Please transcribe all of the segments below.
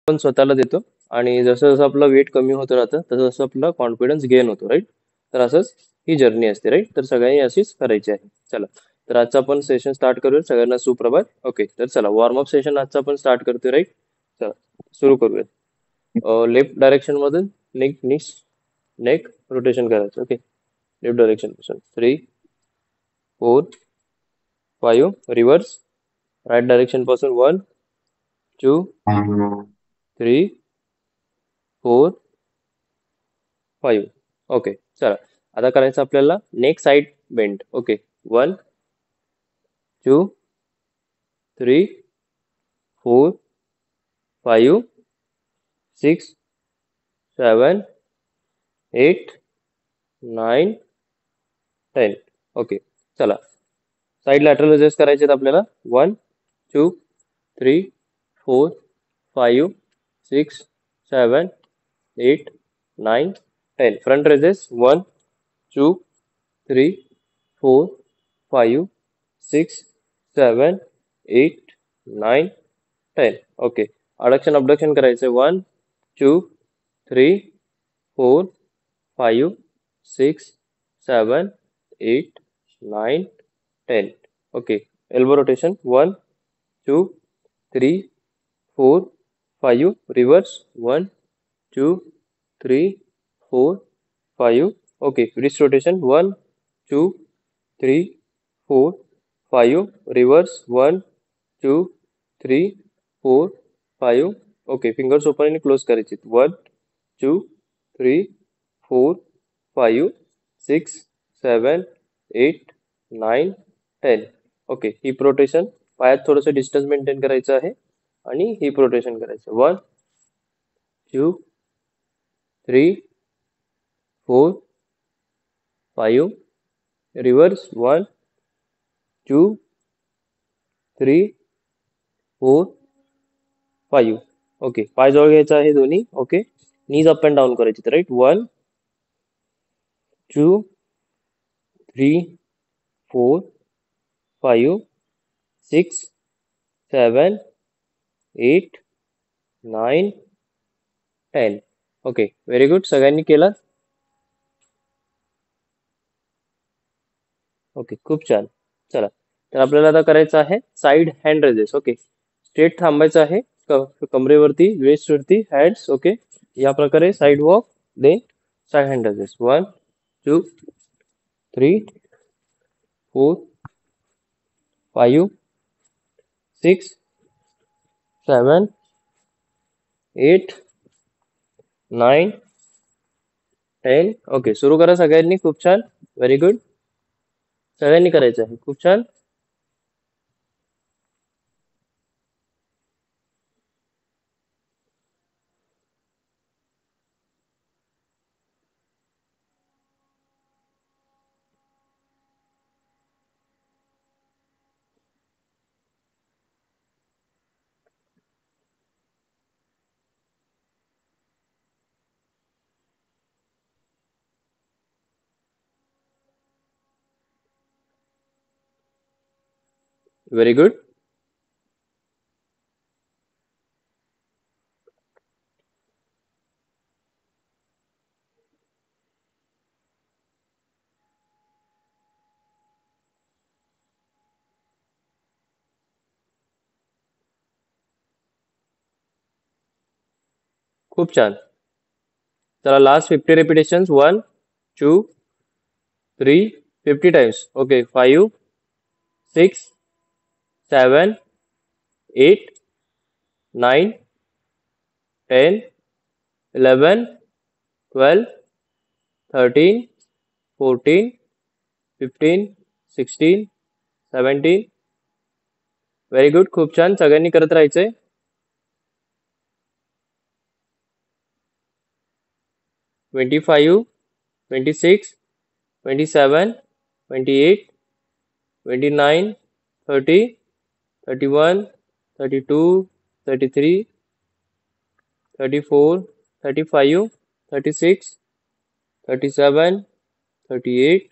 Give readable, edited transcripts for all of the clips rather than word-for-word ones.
आपण स्वतःला देतो आणि जसं जसं आपलं वेट कमी होत राहतं तसं तसं आपला कॉन्फिडन्स गेन होतो, राईट? तर असंच ही जर्नी असते, राईट? तर सगळ्यांनी अशीच करायची आहे. चला, तर आजचा आपण सेशन स्टार्ट करूया. सगळ्यांना सुप्रभात. ओके, तर चला वॉर्मअप सेशन आजचा आपण स्टार्ट करतोय, राईट? चला सुरू करूया. लेफ्ट डायरेक्शन मधून नेक रोटेशन करायचं. ओके, लेफ्ट डायरेक्शन पासून 3 4 5 रिव्हर्स. राईट डायरेक्शन पासून 1 2 3 4 5. ओके, चला आता करायचं आपल्याला neck side bend. Okay, 1 2 3 4 5 6 7 8 9 10. Okay, चला साइड लॅटरल रेजेस करायचे आहेत आपल्याला. 1 2 3 4 5 6 7 8 9 10. Front raises 1 2 3 4 5 6 7 8 9 10. Okay, adduction abduction करायचे. 1 2 3 4 5 6 7 8 9 10. Okay, elbow rotation 1 2 3 4 5 reverse 1 2 3 4 5. Okay, wrist rotation 1 2 3 4 5 reverse 1 2 3 4 5. Okay, fingers open आणि close करायचे. 1 2 3 4 5 6 7 8 9 10. ओके, हिप रोटेशन पायात थोडंसं डिस्टन्स मेंटेन करायचं आहे आणि हिप रोटेशन करायचं. 1 2 3 4 5 रिव्हर्स 1 2 3 4 5. ओके, पाय जवळ घ्यायचा आहे दोन्ही. Okay, knees up and down करायची, राईट? 1 2 3 4 5 6 7 8 9 10. Okay, very good. सगळ्यांनी केलं? ओके, खूप छान. चला, तर आपल्याला आता करायचं आहे side hand raises. Okay, straight थांबायचं आहे. कमरेवरती, वेस्ट वरती हँड्स. ओके, या प्रकारे side walk, then side hand raises. 1 2 3 4 5 6 7 8 9 10. Okay, सुरू करा सगळ्यांनी. खूप छान, व्हेरी गुड. सगळ्यांनी करायचं आहे. खूप छान. Very good. खूप छान. चला, last 50 repetitions. 1 2 3 50 times. Okay, 5 6 7 8 9 10 11 12 13 14 15 16 17. Very good. खूप छान. सगळ्यांनी करत राहायचंय. 25 26 27 28 29 30 31 32 33 34 35 36 37 38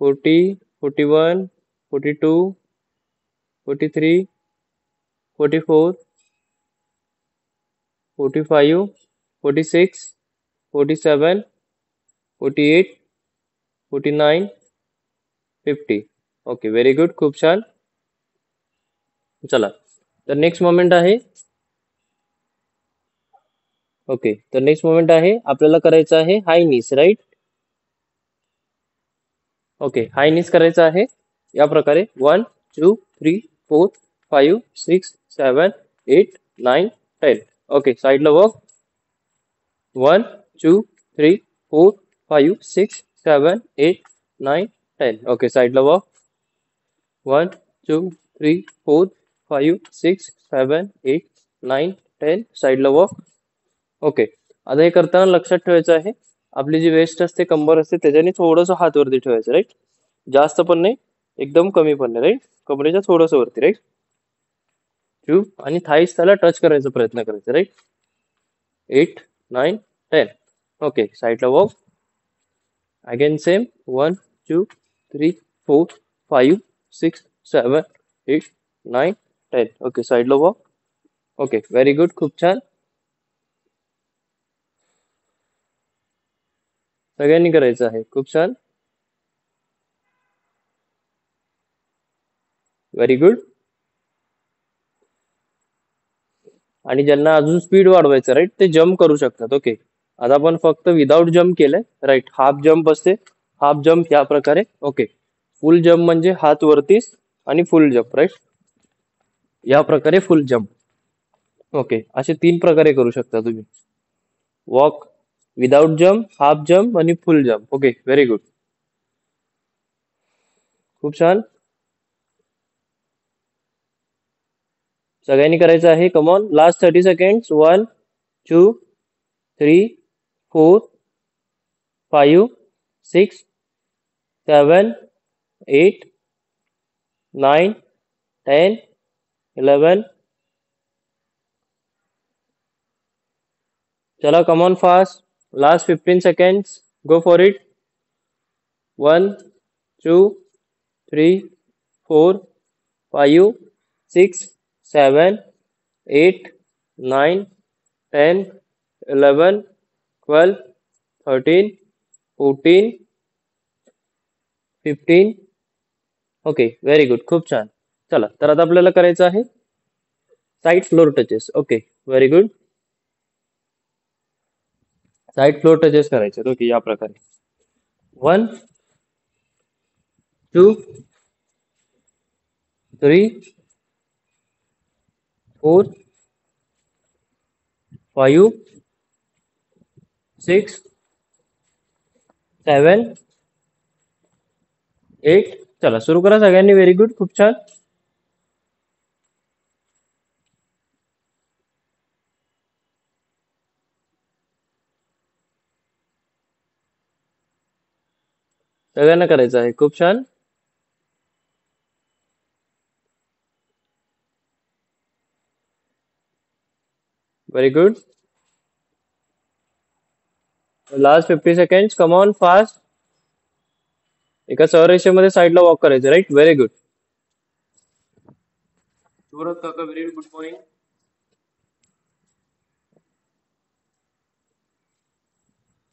40 41 42 43 44 45, 46, 47, 48, 49, 50. ओके, व्हेरी गुड, खूप छान. चला, तर नेक्स्ट मोमेंट आहे. ओके, तर नेक्स्ट मोमेंट आहे आपल्याला करायचं आहे हाय नीस, राईट. ओके, हाय नीस करायचं आहे या प्रकारे 1, 2, 3, 4, 5, 6, 7, 8, 9, 10. ओके, साईडला वॉक. 1, 2, 3, 4, 5, 6, 7, 8, 9, 10. ओके, साईडला वॉक. 1, 2, 3, 4, 5, 6, 7, 8, 9, 10. साईडला वॉक. ओके, आता हे करताना लक्षात ठेवायचं आहे आपली जी वेस्ट असते, कंबर असते, त्याच्याने थोडंसं हात वरती ठेवायचं, राईट. जास्त पण नाही, एकदम कमी पण नाही, राईट. कमरेच्या थोडंसं वरती, राईट. टू आणि थाईस त्याला टच करायचा प्रयत्न करायचा, राईट. 8, 9, 10. ओके, साईडला वॉक. Again same. 1, 2, 3, 4, 5, 6, 7, 8, 9, 10. ओके, साईडला वॉक. ओके, व्हेरी गुड, खूप छान. सगळ्यांनी करायचं आहे, खूप छान. Very good. आणि ज्यांना अजून स्पीड वाढवायचं, राईट, ते जम्प करू शकतात. ओके, आता आपण फक्त विदाउट जम्प केलंय, राईट. हाफ जम्प असते, हाफ जम्प या प्रकारे. ओके, फुल जम्प म्हणजे हात वरतीच आणि फुल जम्प, राईट, या प्रकारे फुल जम्प. ओके, असे 3 प्रकारे करू शकता तुम्ही. Walk, without jump, half jump आणि full jump. Okay, very good, खूप छान. सगळ्यांनी करायचं आहे, कमॉन, लास्ट 30 सेकंड. 1, 2, 3, 4, 5, 6, 7, 8, 9, 10, 11. चला, come on, fast. Last 15 seconds. Go for it. 1, 2, 3, 4, 5, 6, 7, 8, 9, 10, 11, 12, 13, 14, 15. Okay, very good, खूप छान. चला, तर आता आपल्याला करायचं आहे side floor touches. Okay, very good. Side floor touches करायचे. ओके, या प्रकारे. 1, 2, 3, 4, 5, 6, 7, 8. चला, सुरू करा सगळ्यांनी. व्हेरी गुड, खूप छान. सगळ्यांना करायचं आहे, खूप छान. Very good. Last 50 second. Come on, fast. एका सररेषेमध्ये साईडला वॉक करायचं, राईट. Very good. सुरत काका, very good morning.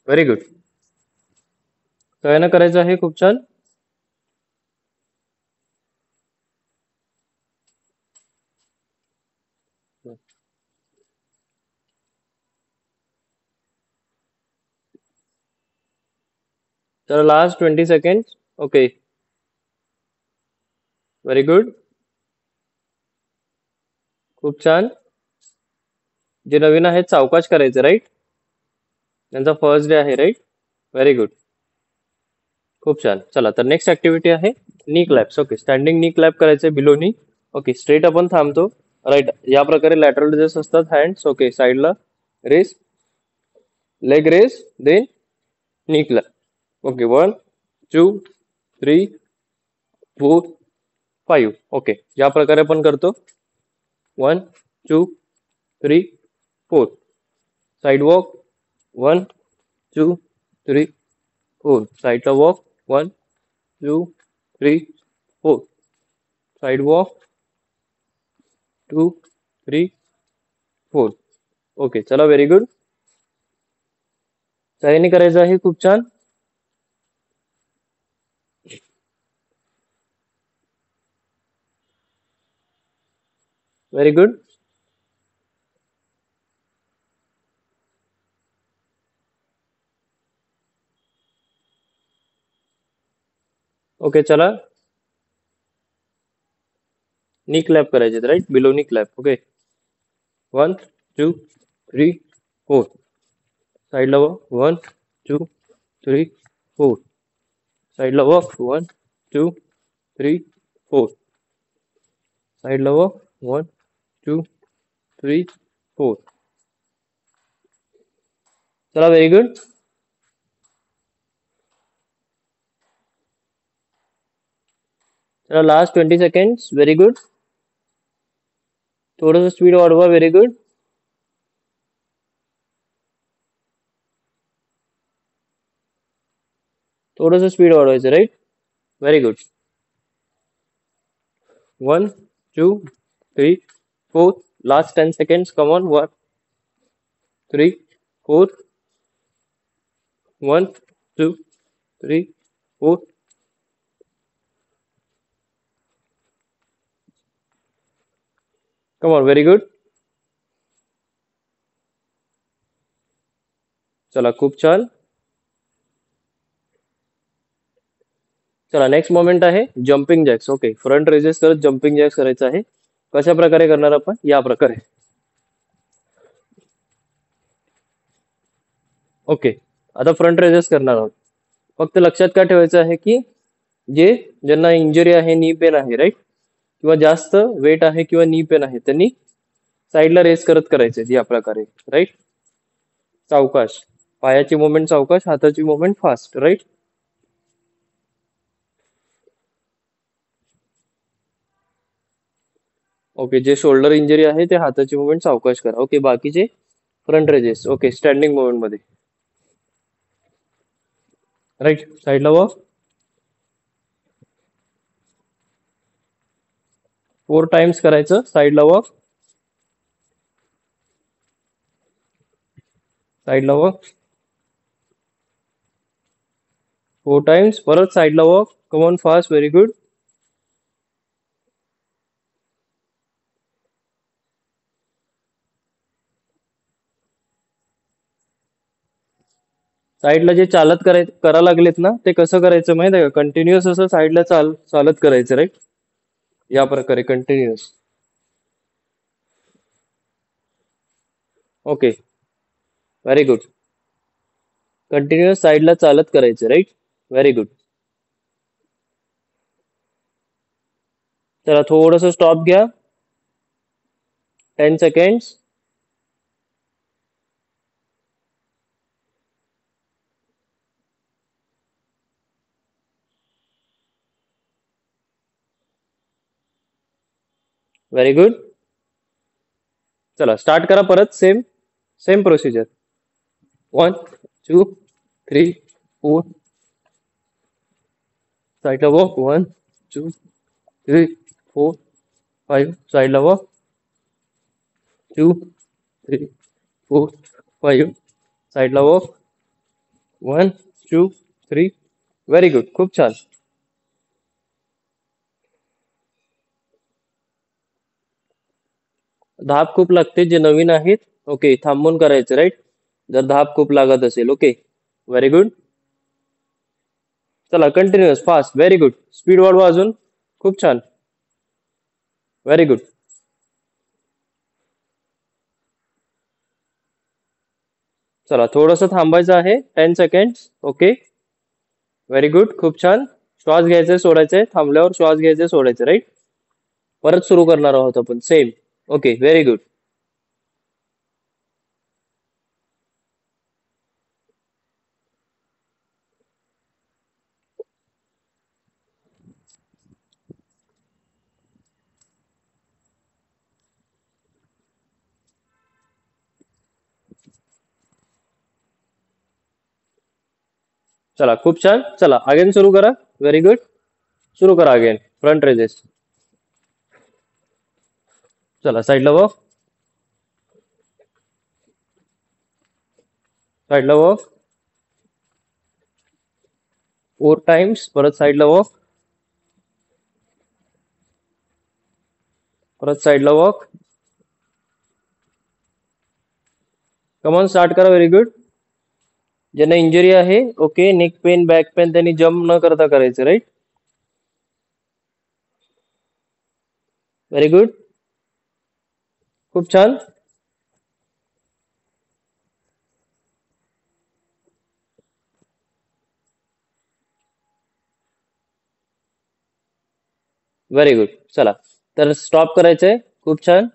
Very good, सगळ्यांना करायचं आहे, खूप छान. तर last 20 second. Okay, very good, खूप छान. जे नवीन आहेत सावकाश करायचं, राईट. त्यांचा फर्स्ट डे आहे, राईट. व्हेरी गुड, खूप छान. चला, तर नेक्स्ट ऍक्टिव्हिटी आहे knee claps. Okay, standing knee clap करायचे बिलो नी. ओके, स्ट्रेट आपण थांबतो, राईट. या प्रकारे लॅटरल रेस असतात हँड्स. ओके, साईडला रेस, लेग रेस, देन नी क्लॅप. ओके, 1, 2, 3, 4, 5. ओके, या प्रकारे आपण करतो. 1, 2, 3, 4. Side walk. 1, 2, 3, 4. साईडला वॉक. 1, 2, 3, 4. Side walk. 2, 3, 4. ओके, चला व्हेरी गुड. सगळ्यांनी करायचं आहे. खूप छान. Very good. ओके, चला नी क्लॅप करायचे राईट, बिलो नी क्लॅप. ओके, 1 2 3 4. साईडला वॉक, 1 2 3 4. साईडला वॉक, 1 2 3 4. साईडला वॉक, 1 2 3 4. चला व्हेरी गुड. चला लास्ट 20 सेकंड्स. Very good. थोडंसं स्पीड वाढवा. Very good. थोडंसं स्पीड वाढवायचं right. Very good. 1 2 3 4. Last 10 seconds. Come on. 1 3 4. 1 2 3 4. Come on. Very good. चला खूप छान. चला नेक्स्ट मोमेंट आहे jumping jacks. Okay, front raises करत जम्पिंग जॅक्स करायचं आहे. कशा प्रकारे करणार आपण? या प्रकारे. ओके, आता फ्रंट रेजेस करणार आहोत. फक्त लक्षात काय ठेवायचं आहे की जे ज्यांना इंजरी आहे, नी पेन आहे राईट, किंवा जास्त वेट आहे किंवा नी पेन आहे, त्यांनी साईडला रेस करत करायचे या प्रकारे राईट. सावकाश. पायाची मुवमेंट सावकाश, हाताची मुवमेंट फास्ट राईट. ओके, जे शोल्डर इंजरी आहे ते हाताची मुवमेंट सावकाश करा. ओके, बाकीचे front raises. Okay, standing movement मध्ये राईट. साईडला वॉक, 4 टाइम्स करायचं. साईडला वॉक, साईडला वॉक 4 टाइम्स. परत साईडला walk. Come on fast. Very good. साईडला जे चालत करा लागलेत ना, ते कसं करायचं माहित आहे का? कंटिन्युअस असं साईडला चालत करायचं राईट. या प्रकारे continuous. Okay, very good. Continuous साईडला चालत करायचं राईट. Very good. चला थोडस स्टॉप घ्या. 10 सेकंड्स. Very good. चला स्टार्ट करा परत. Same same procedure. 1 2 3 4. साईडला वॉक, 1 2 3 4 5. साईडला वॉक, 2 3 4 5. साईडला वॉक, 1 2 3. Very good. खूप छान. धाप खूप लागते जे नवीन आहेत. ओके, थांबून करायचं राईट, जर धाप खूप लागत असेल. Okay, very good. चला continuous fast. Very good. Speed वाढवा अजून. खूप छान. Very good. चला थोडंसं थांबायचं आहे. 10 सेकंड्स. Okay, very good. खूप छान. श्वास घ्यायचे, सोडायचे. थांबल्यावर श्वास घ्यायचे, सोडायचे राईट. परत सुरू करणार आहोत आपण सेम. Okay, very good. चला खूप छान. चला अगेन सुरू करा. Very good. सुरू करा अगेन. Front raises. चला साईडला वॉक, साईडला वॉक, 4 टाइम्स, परत साईडला वॉक, परत साईडला वॉक. कमॉन स्टार्ट करा. Very good. ज्यांना इंजरी आहे, okay, neck pain, back pain, त्यांनी जम्प न करता करायचं, राईट. Very good. खूप छान. Very good. चला, तर स्टॉप करायचंय. खूप छान.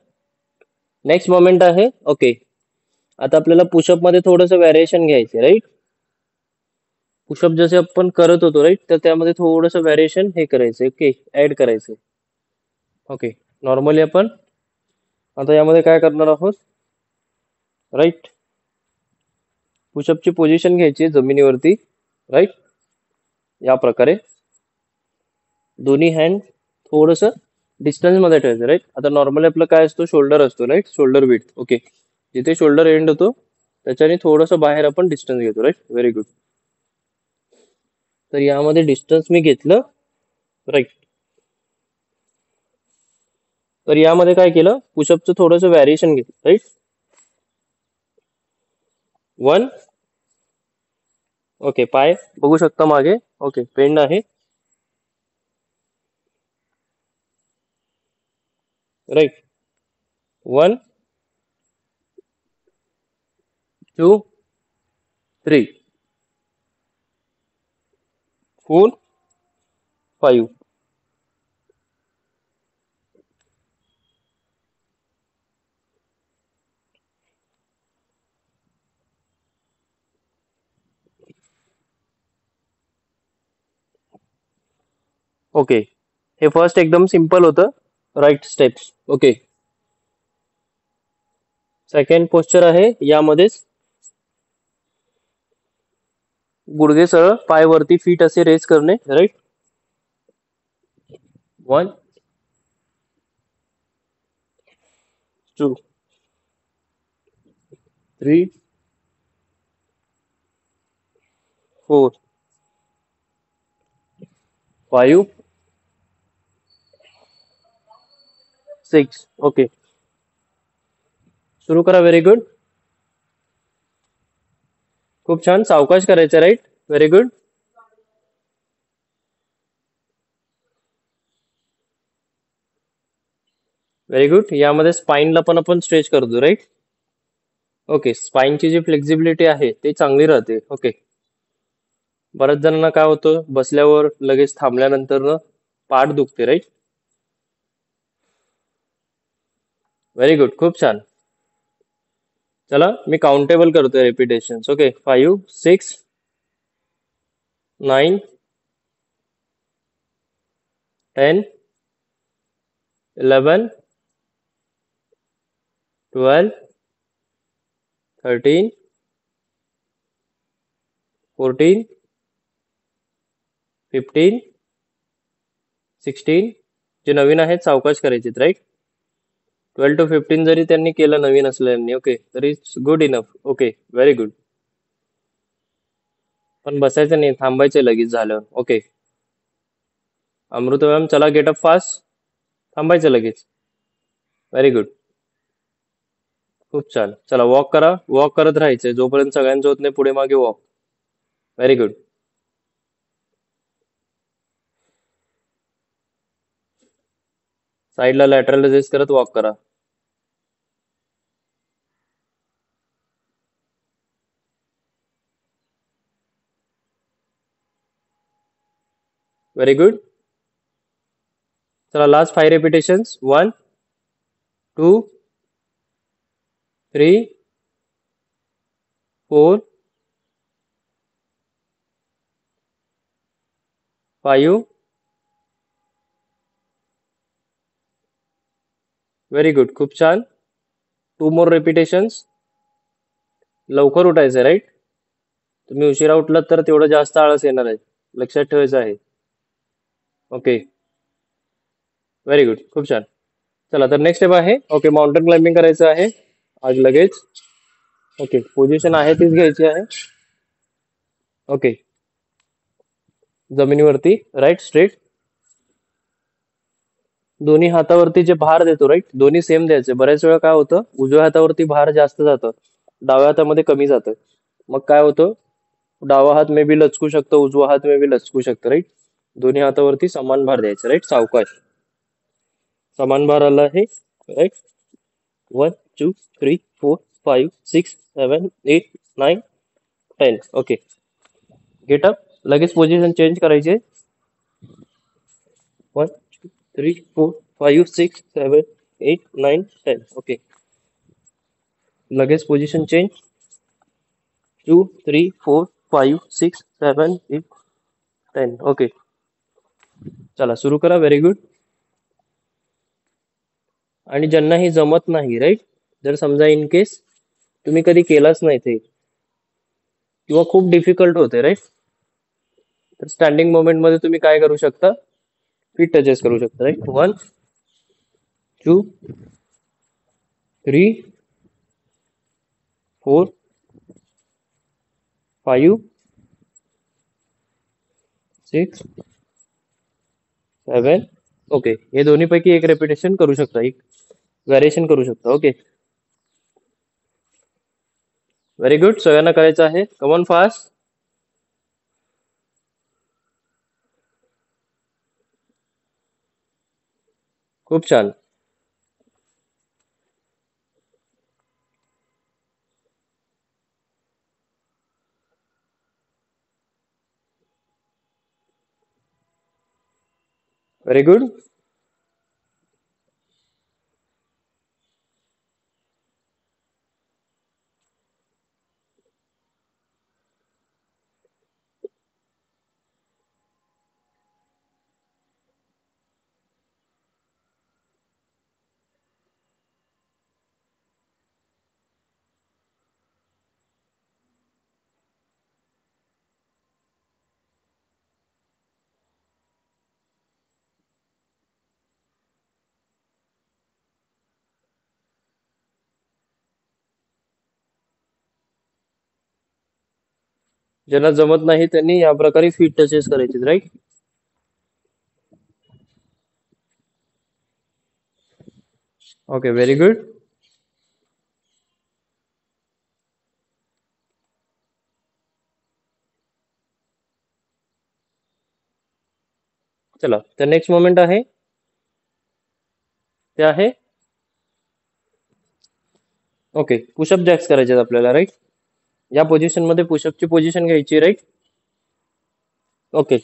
नेक्स्ट मोमेंट आहे, ओके. आता आपल्याला पुशअप मध्ये थोडंसं व्हॅरिएशन घ्यायचे, राईट. पुशअप जसे आपण करत होतो, राईट, तर त्यामध्ये थोडंसं व्हॅरिएशन हे करायचं, ओके, ऍड करायचं. ओके. नॉर्मली आपण आता यामध्ये काय करणार आहोत, राईट. पुशअपची पोझिशन घ्यायची जमिनीवरती, राईट, या प्रकारे. दोन्ही हँड थोडंसं डिस्टन्स मध्ये ठेवायचं, राईट. आता नॉर्मली आपलं काय असतो, शोल्डर असतो, राईट, शोल्डर विड्थ, ओके. जिथे शोल्डर एंड होतो त्याच्याने थोडंसं बाहेर आपण डिस्टन्स घेतो, राईट. Very good. तर यामध्ये डिस्टन्स मी घेतलं, राईट. तर यामध्ये काय केलं, पुशअपचं थोडंसं व्हॅरिएशन घेतलं, राईट. 1, ओके. पाय बघू शकता मागे, ओके, पेंड आहे, राईट. 1, 2, 3, 4, 5. ओके. हे फर्स्ट एकदम सिम्पल होतं, right steps, okay. Second posture आहे, यामध्येच गुडघे सरळ, पाय वरती, फीट असे रेस करणे, राईट. 1, 2, 3, 4, 5, 6, ओके. सुरू करा. Very good. खूप छान. सावकाश करायचं, right. Very good. Very good. यामध्ये स्पाइनला पण आपण स्ट्रेच करतो, राईट. ओके. स्पाइनची जी फ्लेक्झिबिलिटी आहे ते चांगली राहते, ओके. बऱ्याच जणांना काय होतं, बसल्यावर लगेच थांबल्यानंतर पाठ दुखते, राईट. Very good. खूप छान. चला, मी काउंटेबल करतोय रेपिटेशन, ओके. 5, 6, 9, 10, 11, 12, 13, 14, 15, 16. जे नवीन आहेत सावकाश करायचे, राईट. 12 to 15 जरी त्यांनी केलं नवीन असल्याने, ओके, तरी good enough, okay. Very good. पण बसायचं नाही, थांबायचं लगेच झालं, ओके. अमृत मॅम, चला, गेट अप फास्ट. थांबायचं लगेच. Very good. खूप छान. चला, वॉक करा. वॉक करत राहायचंय जोपर्यंत सगळ्यांचं होत नाही, पुढे मागे वॉक. Very good. साईडला लॅटरल रेस करत वॉक करा. Very good. चला, लास्ट 5 रेपिटेशन्स. 1, 2, 3, 4, 5. Very good. खूप छान. 2 मोर रेपिटेशन्स. लवकर उठायचंय, राईट. तुम्ही उशिरा उठलात तर तेवढं जास्त आळस येणार आहे, लक्षात ठेवायचं आहे, ओके. Very good. खूप छान. चला, तर नेक्स्ट स्टेप आहे, ओके, माउंटेन क्लाइम्बिंग करायचं आहे आज लगेच. ओके, पोझिशन आहे तीच घ्यायची आहे. ओके, जमिनीवरती राईट स्ट्रेट. दोन्ही हातावरती जे भार देतो राईट, दोन्ही सेम द्यायचे. बऱ्याच वेळा काय होतं, उजव्या हातावरती भार जास्त जातं, डाव्या हातामध्ये कमी जातं. मग काय होतं, डावा हात मे बी लचकू शकतो, उजवा हात मे बी लचकू शकतो राईट. दोन्ही हातावरती समान भार द्यायचा राईट, सावकाश. समान भार आला आहे राईट. 1 2 3 4 5 6 7 8 9 10. Okay, get up. लगेच पोझिशन चेंज करायचे. 1 2 3 4 5 6 7 8 9 10. ओके, लगेच पोझिशन चेंज. 2 3 4 5 6 7 8 10. ओके, चला सुरू करा. Very good. आणि ज्यांना हे जमत नाही राईट, जर समजा इन केस तुम्ही कधी केलाच नाही ते किंवा खूप डिफिकल्ट होते राईट, तर स्टँडिंग मोमेंट मध्ये तुम्ही काय करू शकता, फीट टचेस करू शकता राईट. 1 2 3 4 5 6 7. ओके, हे दोन्ही पैकी एक रेपिटेशन करू शकता, एक व्हॅरिएशन करू शकता. Okay, very good. सगळ्यांना करायचं आहे. Come on fast. खूप छान. Very good. ज्यांना जमत नाही त्यांनी या प्रकारे फीट टचेस करायचे राईट. Okay, very good. चला, तर नेक्स्ट मोमेंट आहे ते आहे ओके, पुशअप जॅक्स करायचे आहेत आपल्याला राईट. या पोझिशन मध्ये पुशअपची पोझिशन घ्यायची राईट. ओके,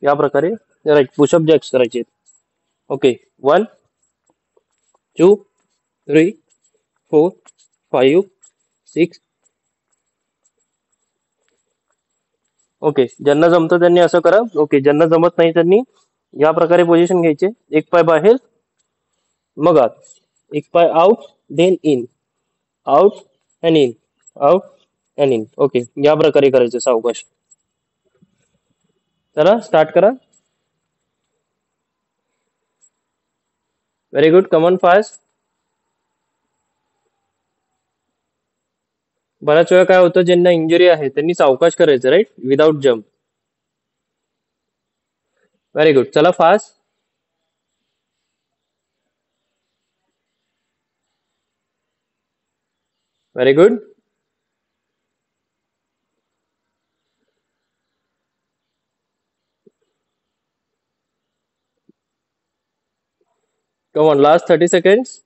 या प्रकारे राईट पुशअप जॅक्स करायचे आहेत. ओके, 1 2 3 4 5 6. ओके, ज्यांना जमतं त्यांनी असं करा. ओके, ज्यांना जमत नाही त्यांनी या प्रकारे पोझिशन घ्यायचे. एक पाय बाहेर, मग आत. एक पाय out, then in, out and in, out and in. Okay, या प्रकारे करायचं सावकाश. चला स्टार्ट करा. Very good. Come on fast. बऱ्याच वेळा काय होतं, ज्यांना इंजुरी आहे त्यांनी सावकाश करायचं right, without jump. Very good. चला fast. Very good. Come on, last 30 seconds.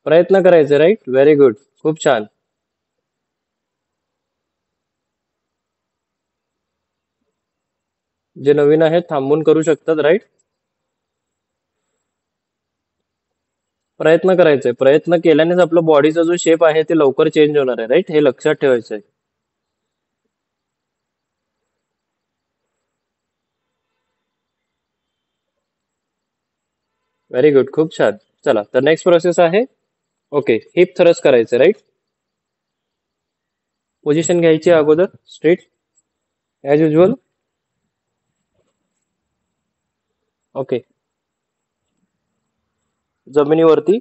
प्रयत्न करायचे राईट. व्हेरी गुड, खूप छान. जे नवीन आहेत थांबून करू शकतात राईट. प्रयत्न करायचे. प्रयत्न केल्यानेच आपलं बॉडीचा जो शेप आहे ते लवकर चेंज होणार आहे राईट, हे लक्षात ठेवायचं आहे. व्हेरी गुड, खूप छान. चला, तर नेक्स्ट प्रोसेस आहे ओके, हिप थ्रस्ट करायचं राईट. पोझिशन घ्यायची अगोदर स्ट्रेट ॲज युजल. ओके, जमिनीवरती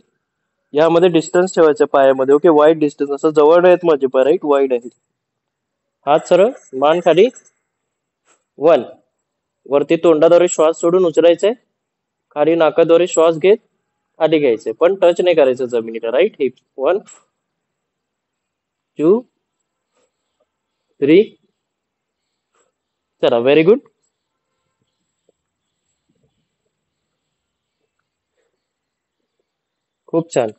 यामध्ये डिस्टन्स ठेवायचा पायामध्ये. ओके, वाईड डिस्टन्स, असं जवळ आहेत माझे पाय, राईट, वाईड आहेत. हात सरळ, मान खाली. 1. वरती तोंडाद्वारे श्वास सोडून उचलायचंय. खाली नाकाद्वारे श्वास घेत खाली घ्यायचंय, पण टच नाही करायचं जमिनीला, राईट. हिप. 1, 2, 3. चला, व्हेरी गुड. खूप छान.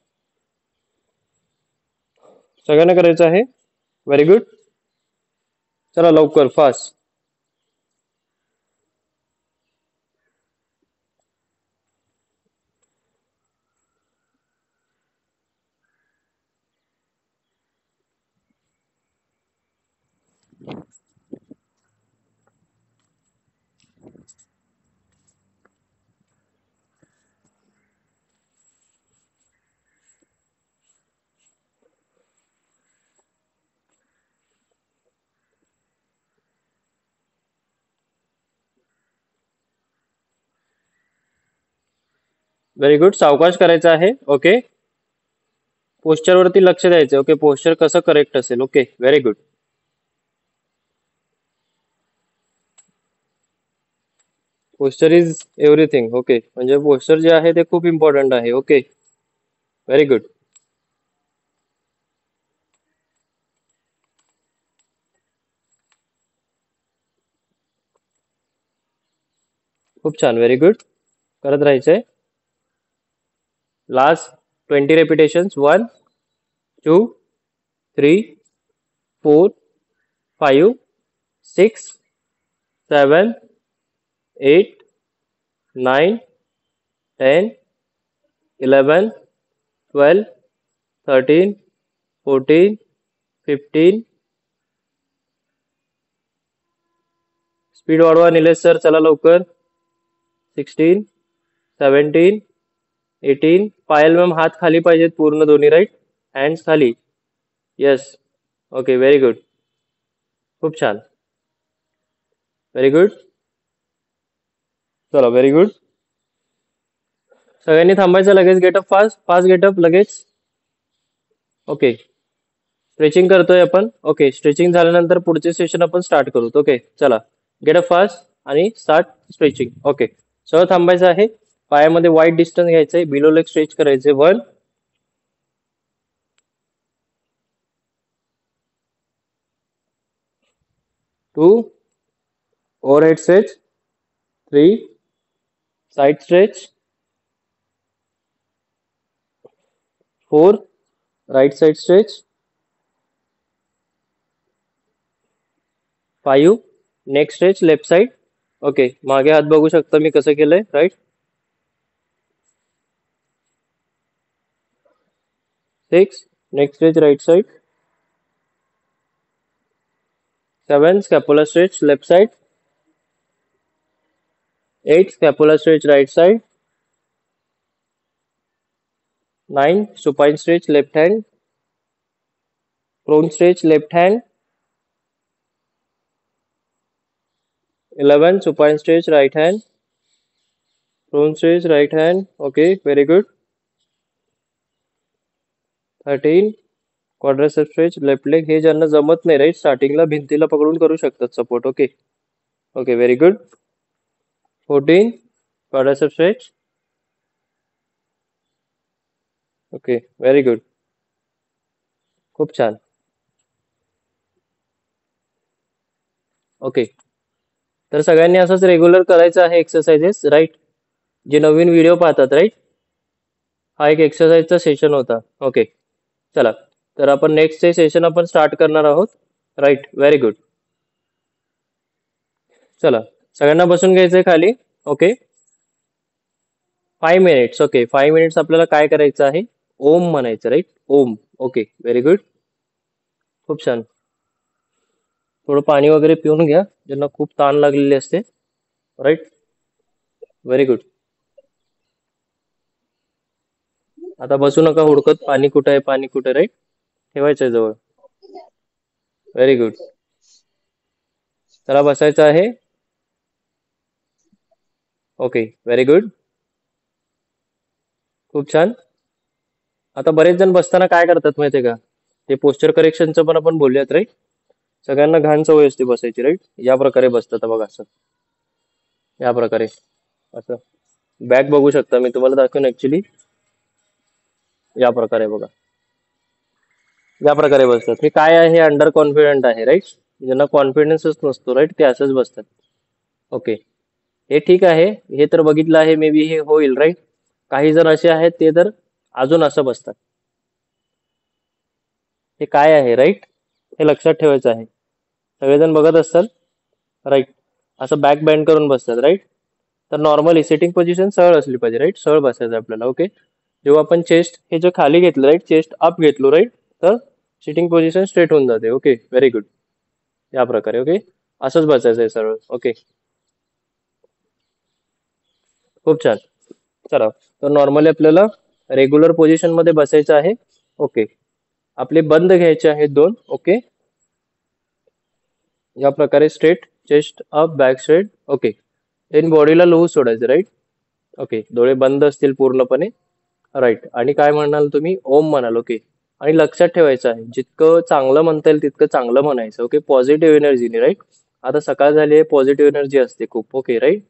सगळ्यांना करायचं आहे. Very good. चला लवकर, फास्ट. Very good. सावकाश करायचं आहे. ओके, पोस्चर वरती लक्ष द्यायचं. ओके, पोस्चर कसं करेक्ट असेल. Okay, very good. Posture is everything. Okay, म्हणजे पोस्चर जे आहे ते खूप इम्पॉर्टंट आहे. Okay, very good. खूप छान, व्हेरी गुड. करत राहायचंय. लास्ट 20 रेपिटेशन्स. 1, 2, 3, 4, 5, 6, 7, 8, 9, 10, 11, 12, 13, 14, 15. स्पीड वाढवा निलेश सर, चला लवकर. 16, 17, 18. पायल मॅम, हात खाली पाहिजेत पूर्ण दोन्ही, राईट. हँड्स खाली. येस. Okay, very good. खूप छान, व्हेरी गुड. चला, व्हेरी गुड. सगळ्यांनी थांबायचं, लगेच गेटअप, फास्ट फास्ट गेटअप लगेच. ओके, स्ट्रेचिंग करतोय आपण. ओके, स्ट्रेचिंग झाल्यानंतर पुढचे सेशन आपण स्टार्ट करू. ओके, चला, गेटअप फास्ट आणि स्टार्ट स्ट्रेचिंग. ओके, सगळं थांबायचं आहे. पायामध्ये वाईड डिस्टन्स घ्यायचंय. बिलो लेग स्ट्रेच करायचे. 1, 2, overhead stretch. 3, side stretch. 4, right side stretch. 5, neck stretch left side. Okay, मागे हात बघू शकता मी कसं केलंय, right. 6, neck stretch right side. 7, scapular stretch left side. 8, scapular stretch right side. 9, supine stretch left hand. Prone stretch left hand. 11, supine stretch right hand. Prone stretch right hand. Okay, very good. 13, quadricep stretch left leg. हे ज्यांना जमत नाही, right, स्टार्टिंगला भिंतीला पकडून करू शकतात support. Okay, okay, very good. 14, quadricep stretch. Okay, very good. खूप छान. ओके, तर सगळ्यांनी असंच रेग्युलर करायचं आहे एक्सरसाइजेस, राईट. जे नवीन व्हिडिओ पाहतात, राईट, हा एक एक्सरसाइजचा सेशन होता. ओके, चला, तर आपण नेक्स्ट सेशन आपण स्टार्ट करणार आहोत, राईट. Very good. चला, सगळ्यांना बसून घ्यायचंय खाली. Okay, 5 minutes. ओके, 5 मिनिट्स आपल्याला काय करायचं आहे, ओम म्हणायचं, right. Om. Okay, very good. खूप छान. थोडं पाणी वगैरे पिऊन घ्या, ज्यांना खूप ताण लागलेली असते, राईट. Very good. आता बसू नका हुडकत, पाणी कुठं आहे, पाणी कुठं, राईट. ठेवायचंय जवळ. Very good. चला, बसायचं आहे. Okay, very good. खूप छान. आता बरेच जण बसताना काय करतात माहितीये का? ते पोस्चर करेक्शनचं पण आपण बोलूयात राईट. सगळ्यांना घाण सवय असते बसायची राईट. या प्रकारे बसतात बघा असं. या प्रकारे असं. बॅक बघू शकता मी तुम्हाला दाखवेन ऍक्च्युली. या प्रकारे बघा. या प्रकारे बसतात. हे काय आहे? हे अंडर कॉन्फिडंट आहे राईट. ज्यांना कॉन्फिडन्सच नसतो राईट ते असंच बसतात. ओके. हे ठीक आहे. हे तर बघितलं आहे मे बी हे होईल राईट. काही जण असे आहेत ते तर अजून असं बसतात. हे काय आहे राईट? हे लक्षात ठेवायचं आहे. सगळेजण बघत असतात राईट. असं बॅक बेंड करून बसतात राईट. तर नॉर्मली सिटिंग पोझिशन सरळ असली पाहिजे राईट. सरळ बसायचं आपल्याला ओके. जेव्हा आपण चेस्ट हे जे खाली घेतलं राईट चेस्ट अप घेतलो राईट तर सिटिंग पोझिशन स्ट्रेट होऊन जाते ओके व्हेरी गुड. या प्रकारे ओके. असंच बसायचं आहे सरळ ओके. खूप छान. चला तर नॉर्मली आपल्याला रेग्युलर पोझिशन मध्ये बसायचं आहे ओके. आपले बंद घ्यायचे आहेत दोन ओके. या प्रकारे straight chest up back straight okay. Then बॉडीला लूज सोडायचं राईट. ओके डोळे बंद असतील पूर्णपणे राईट. आणि काय म्हणाल तुम्ही? ओम म्हणाल ओके. आणि लक्षात ठेवायचं आहे जितकं चांगलं म्हणता येईल तितकं चांगलं म्हणायचं ओके. Positive एनर्जीने right. आता सकाळ झाली आहे पॉझिटिव्ह एनर्जी असते खूप ओके राईट.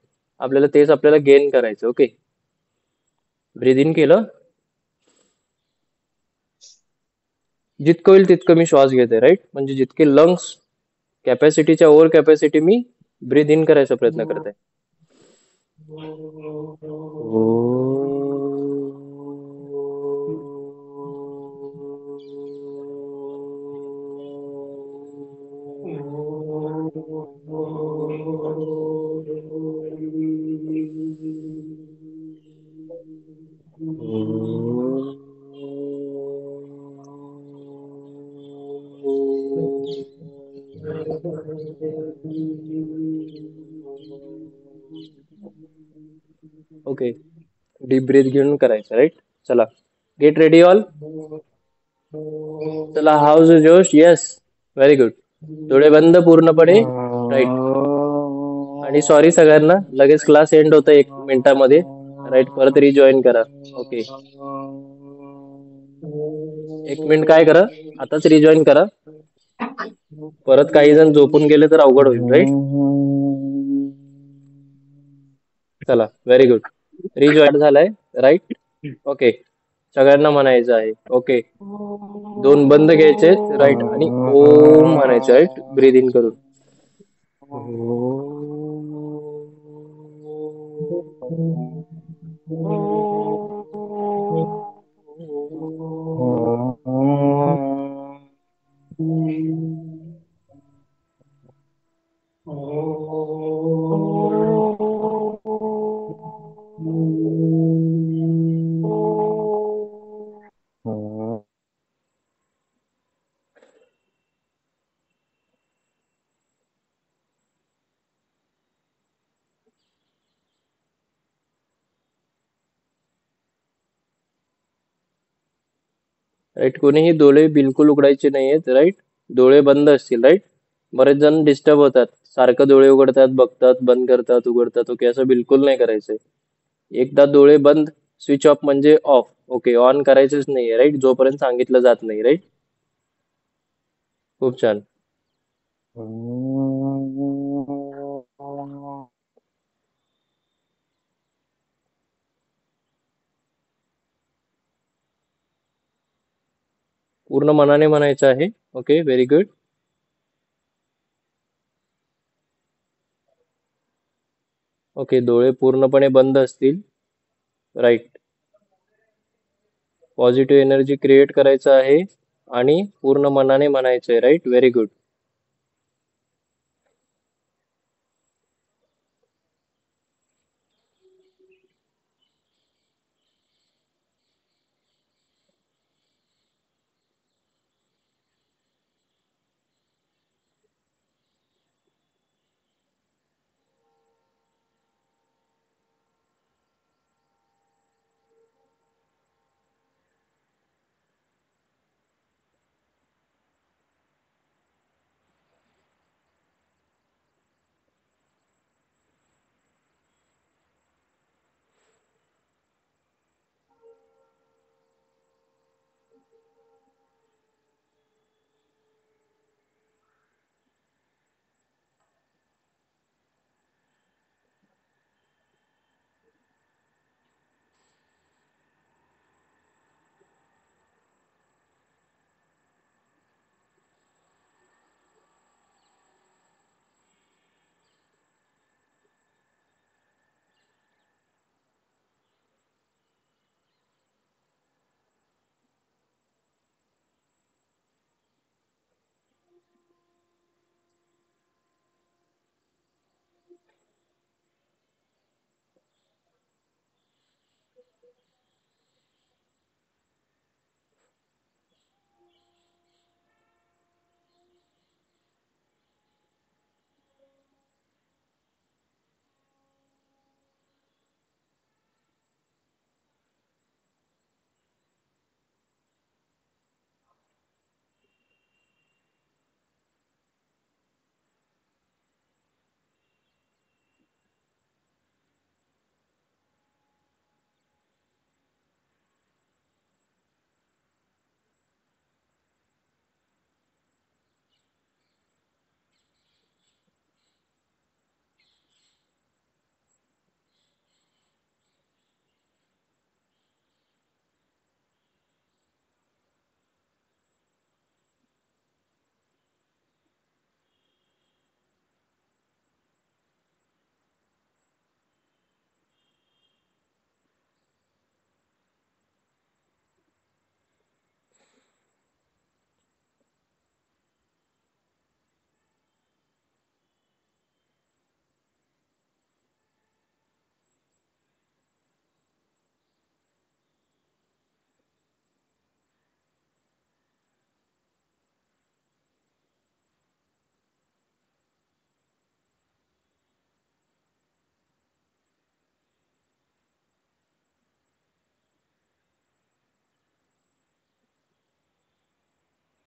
आपल्याला गेन करायचं ओके. ब्रीद इन केलं. जितकं होईल तितकं मी श्वास घेते राईट. म्हणजे जितके लंग्स कॅपॅसिटीच्या ओव्हर कॅपॅसिटी मी ब्रीद इन करायचा प्रयत्न करत आहे. ओके. डीप ब्रीथ घेऊन करायचं राईट. चला गेट रेडी ऑल. चला हाऊस जोश येस व्हेरी गुड. डोळे बंद पूर्णपणे राईट. आणि सॉरी सगळ्यांना लगेच क्लास एंड होतं 1 मिनिटामध्ये राईट. परत रिजॉईन करा ओके. 1 मिनिट काय करा आताच रिजॉईन करा. परत काही जण झोपून गेले तर अवघड होईल राईट. चला व्हेरी गुड. रिजॉईन झालाय राईट ओके. सगळ्यांना म्हणायचं आहे ओके. दोन बंद घ्यायचे राईट आणि ओम म्हणायचं राईट ब्रीद इन करून. राईट. कोणीही डोळे बिलकुल उघडायचे नाहीयेत राईट. डोळे बंद असतील राईट. बरेच जण डिस्टर्ब होतात. सारखं डोळे उघडतात बघतात बंद करतात उघडतात ओके. असं बिलकुल नाही करायचंय. एकदा डोळे बंद स्विच ऑफ म्हणजे ऑफ ओके. ऑन करायचंच नाहीये राईट जोपर्यंत सांगितलं जात नाही राईट. खूप छान. पूर्ण मनाने म्हणायचं आहे ओके व्हेरी गुड. ओके डोळे पूर्णपणे बंद असतील राईट. पॉझिटिव्ह एनर्जी क्रिएट करायचं आहे आणि पूर्ण मनाने म्हणायचंय राईट व्हेरी गुड.